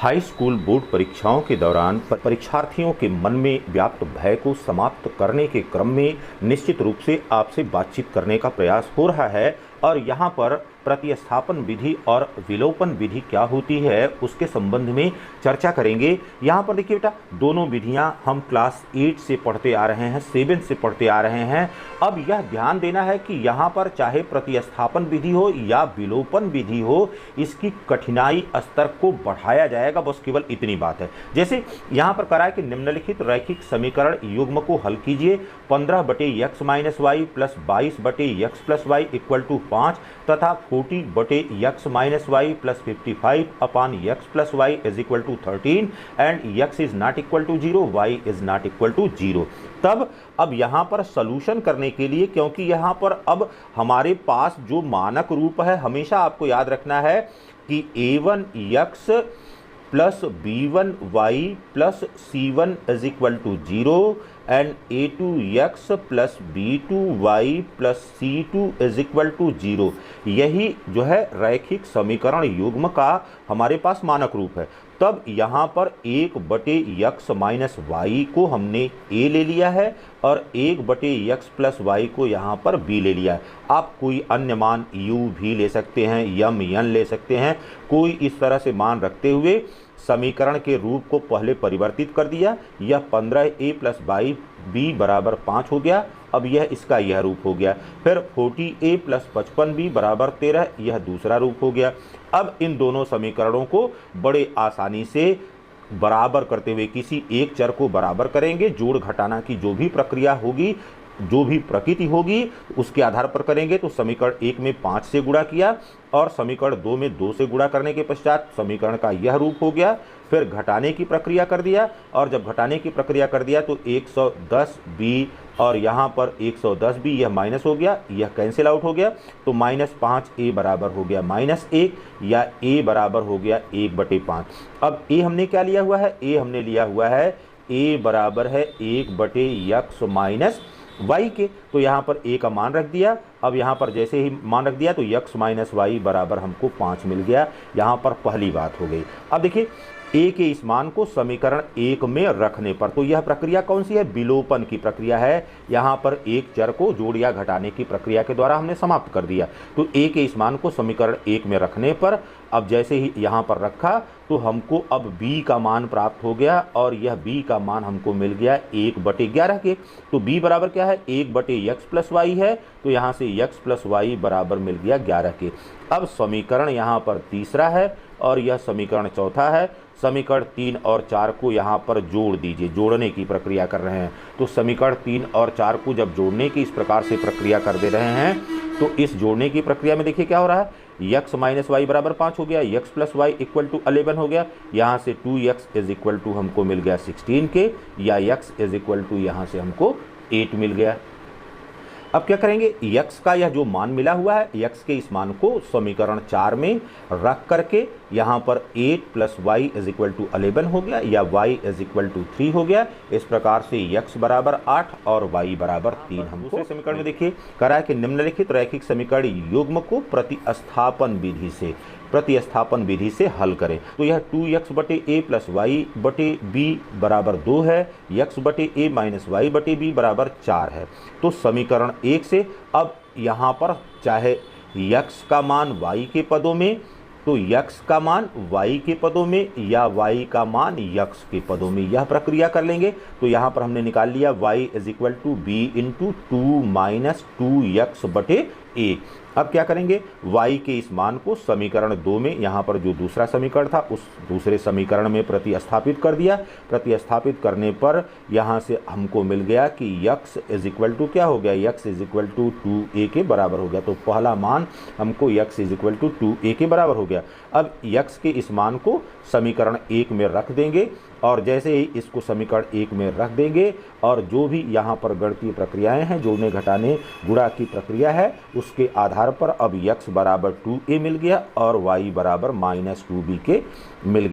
High school board परीक्षाओं के दौरान परीक्षार्थियों के मन में व्याप्त भय को समाप्त करने के क्रम में निश्चित रूप से आपसे बातचीत करने का प्रयास हो रहा है और यहाँ पर प्रतिस्थापन विधि और विलोपन विधि क्या होती है उसके संबंध में चर्चा करेंगे। यहाँ पर देखिए बेटा, दोनों विधियाँ हम क्लास 8 से पढ़ते आ रहे हैं, 7 से पढ़ते आ रहे हैं। अब यह ध्यान देना है कि यहाँ पर चाहे प्रतिस्थापन विधि हो या विलोपन विधि हो, इसकी कठिनाई स्तर को बढ़ाया जाएगा, बस केवल इतनी बात है। जैसे यहाँ पर करा है कि निम्नलिखित रैखिक समीकरण युग्म को हल कीजिए। 15/x - y plus 22/x plus y equal to 5 तथा 40/x - y plus 55/x plus y is equal to 13 and x is not equal to 0, y is not equal to 0। तब अब यहाँ पर सॉल्यूशन करने के लिए, क्योंकि यहाँ पर अब हमारे पास जो मानक रूप है, हमेशा आपको याद रखना है कि a1x plus b1y plus c1 is equal to 0 and a2x plus b2y plus c2 is equal to 0। यही जो है रैखिक समीकरण युग्म का हमारे पास मानक रूप है। तब यहाँ पर 1/x माइनस वाई को हमने a ले लिया है और 1/x प्लस वाई को यहाँ पर b ले लिया है। आप कोई अन्य मान u भी ले सकते हैं, यम n ले सकते हैं, कोई इस तरह से मान रखते हुए समीकरण के रूप को पहले परिवर्तित कर दिया। यह 15a प्लस 22b बराबर 5 हो गया। अब यह इसका यह रूप हो गया। फिर 40a प्लस 55b बराबर 13, यह दूसरा रूप हो गया। अब इन दोनों समीकरणों को बड़े आसानी से बराबर करते हुए किसी एक चर को बराबर करेंगे। जोड़ घटाना की जो भी प्रक्रिया होगी, जो भी प्रकृति होगी, उसके आधार पर करेंगे। तो समीकरण 1 में 5 से गुणा किया और समीकरण 2 में 2 से गुणा करने के पश्चात समीकरण का यह रूप हो गया। फिर घटाने की प्रक्रिया कर दिया और जब घटाने की प्रक्रिया कर दिया तो 110b और यहाँ पर 110b यह माइनस हो गया, यह कैंसिल आउट हो गया। तो -5a बराबर हो गया -1 या a बराबर हो गया 1/5। अब a हमने क्या लिया हुआ है? a हमने लिया हुआ है a बराबर है 1/x माइनस y के। तो यहाँ पर a का मान रख दिया। अब यहाँ पर जैसे ही मान रख दिया तो x माइनस वाई बराबर हमको 5 मिल गया। यहाँ पर पहली बात हो गई। अब देखिए a के इस मान को समीकरण 1 में रखने पर, तो यह प्रक्रिया कौन सी है? विलोपन की प्रक्रिया है। यहाँ पर एक चर को जोड़ या घटाने की प्रक्रिया के द्वारा हमने समाप्त कर दिया। तो a के इस मान को समीकरण 1 में रखने पर, अब जैसे ही यहाँ पर रखा तो हमको अब b का मान प्राप्त हो गया और यह b का मान हमको मिल गया 1/11 के। तो b बराबर क्या है? 1/x प्लस वाई है। तो यहाँ से x प्लस वाई बराबर मिल गया 11 के। अब समीकरण यहाँ पर तीसरा है और यह समीकरण चौथा है। समीकरण 3 और 4 को यहाँ पर जोड़ दीजिए, जोड़ने की प्रक्रिया कर रहे हैं। तो समीकरण 3 और 4 को जब जोड़ने की इस प्रकार से प्रक्रिया कर दे रहे हैं तो इस जोड़ने की प्रक्रिया में देखिए क्या हो रहा है? x माइनस वाई बराबर 5 हो गया, x plus y equal to 11 हो गया। यहाँ से 2x इज इक्वल टू हमको मिल गया 16 के, या x इज इक्वल टू यहाँ से हमको 8 मिल गया। अब क्या करेंगे? x का यह जो मान मिला हुआ है, x के इस मान को समीकरण 4 में रख करके यहाँ पर 8 plus y is equal to 11 हो गया या y इज इक्वल टू 3 हो गया। इस प्रकार से x बराबर 8 और y बराबर 3 हमको दूसरे समीकरण में देखिए करा है कि निम्नलिखित रैखिक समीकरण युग्म को प्रतिस्थापन विधि से हल करें। तो यह 2x/a प्लस y/b बराबर 2 है, x/a माइनस y/b बराबर 4 है। तो समीकरण 1 से अब यहाँ पर चाहे x का मान y के पदों में, तो x का मान y के पदों में या y का मान x के पदों में, यह प्रक्रिया कर लेंगे। तो यहाँ पर हमने निकाल लिया y is equal to b into 2 minus 2x/a। अब क्या करेंगे? y के इस मान को समीकरण 2 में, यहाँ पर जो दूसरा समीकरण था उस दूसरे समीकरण में प्रतिस्थापित कर दिया। प्रतिस्थापित करने पर यहाँ से हमको मिल गया कि x इज इक्वल टू क्या हो गया? x is equal to 2a के बराबर हो गया। तो पहला मान हमको x is equal to 2a के बराबर हो गया। अब x के इस मान को समीकरण 1 में रख देंगे और जैसे ही इसको समीकरण 1 में रख देंगे और जो भी यहाँ पर गणितीय प्रक्रियाएं हैं, जोड़ने घटाने गुणा की प्रक्रिया है, उसके आधार पर अब x बराबर 2a मिल गया और y बराबर -2b के मिल गया।